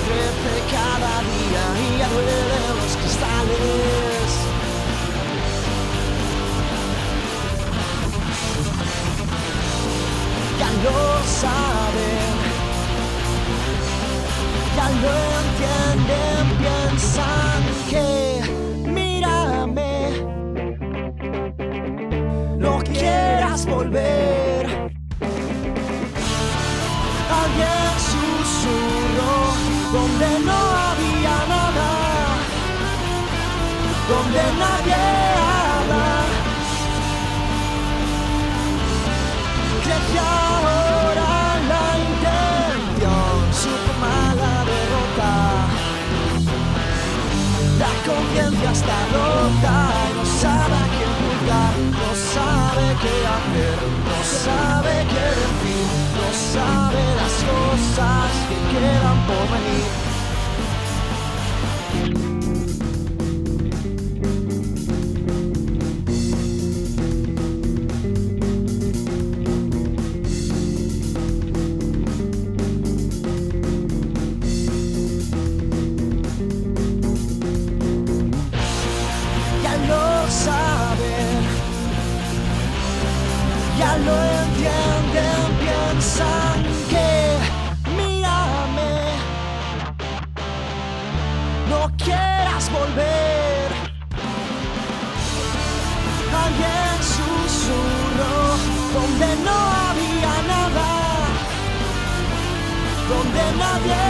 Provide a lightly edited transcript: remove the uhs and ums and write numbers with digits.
crece cada día y ya duelen los cristales. Ya lo saben, ya lo entienden, piensan que mírame, no quieras volver. Alguien susurró donde no había nada, donde nadie habla. Crece ahora la intención, supo mala derrota. La conciencia está rota y no sabe a quién juzgar, no sabe qué hacer, no sabe qué decir, no sabe las cosas que quedan por venir. Saben, ya lo entienden, piensan que mírame, no quieras volver. Alguien susurró donde no había nada, donde nadie